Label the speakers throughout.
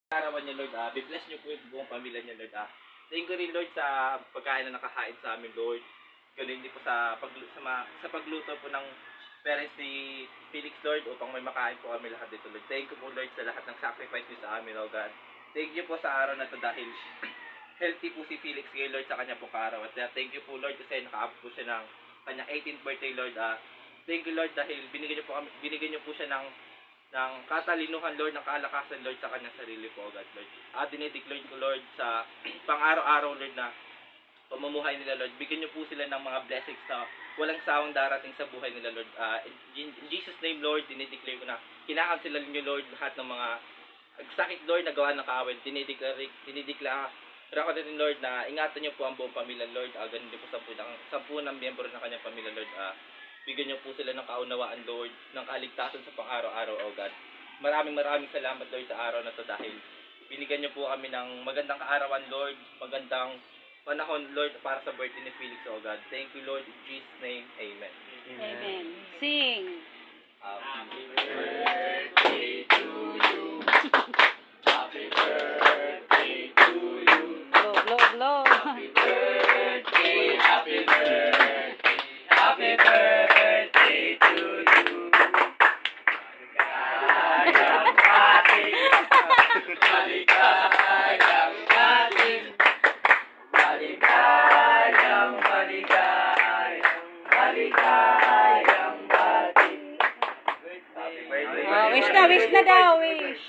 Speaker 1: Arawan niyo, Lord. Be-bless niyo po yung buong pamilya niyo, Lord. Thank you rin, Lord, sa pagkain na nakahain sa amin, Lord. Ganun din po sa pagluto po ng parents ni Felix, Lord, upang may makain po kami lahat dito, Lord. Thank you po, Lord, sa lahat ng sacrifice niyo sa amin, oh God. Thank you po sa araw na to dahil healthy po si Felix ngayon, Lord, sa kanya po kaaraw. At thank you po, Lord, kasi nakaabot po siya ng kanyang 18th birthday, Lord. Thank you, Lord, dahil binigyan niyo po siya ng katalinuhan, Lord, ng kalakasan, Lord, sa kanyang sarili po, God, Lord. Dinideclare ko, Lord, sa pang-araw-araw, Lord, na pamumuhay nila, Lord. Bigyan niyo po sila ng mga blessings na walang sawang darating sa buhay nila, Lord. In Jesus' name, Lord, dinideclare ko na kinakansela niyo, Lord, lahat ng mga sakit, Lord, na gawa ng kaaway. Dinideclare ko din, Lord, na ingatan niyo po ang buong pamilya, Lord. Ganun din po sa ng miyembro ng kanyang pamilya, Lord. Bigyan niyo po sila ng kaunawaan, Lord, ng kaligtasan sa pang-araw-araw, oh God. Maraming salamat, Lord, sa araw na to dahil binigyan niyo po kami ng magandang kaarawan, Lord, magandang panahon, Lord, para sa birthday ni Felix, oh God. Thank you, Lord, in Jesus' name, amen.
Speaker 2: Amen. Sing.
Speaker 1: Happy birthday to you. Happy birthday to you.
Speaker 2: Blow, blow, blow.
Speaker 1: Happy birthday, happy birthday, happy birthday to you. Maligayang ating, maligayang ating, maligayang ating. Happy birthday.
Speaker 2: Wish na daw, wish.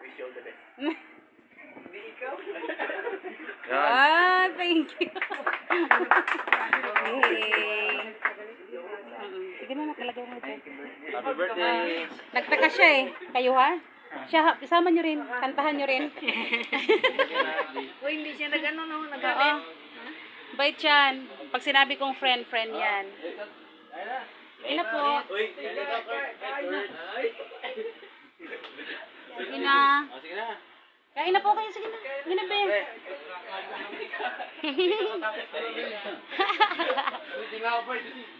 Speaker 1: Wish you all the best.
Speaker 2: Thank you. Sige na, nakalagay mo ito.
Speaker 1: Happy birthday.
Speaker 2: Nagtaka siya eh. Kayo ha? Siya, isama nyo rin. Kantahan nyo rin.
Speaker 3: Uy, hindi siya nag-ano, no?
Speaker 2: Oo.
Speaker 3: Nag-amin.
Speaker 2: Bait yan. Pag sinabi kong friend yan. Ina po. Sige na.
Speaker 1: Sige na.
Speaker 2: Kain na po kayo. Sige na. Sige na, be.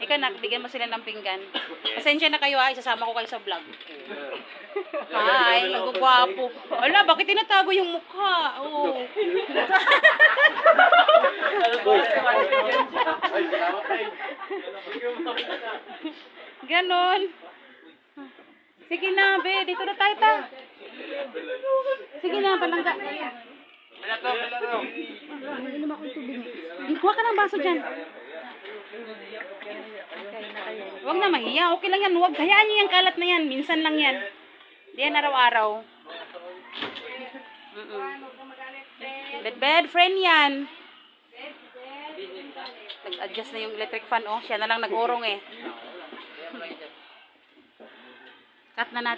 Speaker 2: Ikaw na, bigyan mo sila ng pinggan. Pasensya na kayo ha, isasama ko kayo sa vlog. Hi, nagugwapo. Ala, bakit tinatago yung mukha? Oh. Ganon. Sige na, be, dito na tayo ta. Sige na, palangga. Inom ako yung tubig. Kuha ka ng baso dyan. Huwag na mahiya. Okay lang yan. Huwag. Hayaan nyo yung kalat na yan. Minsan lang yan. Di yan araw-araw. Bed, friend yan. Nag-adjust na yung electric fan, oh. Siya na lang nag-urong eh. Cut na natin.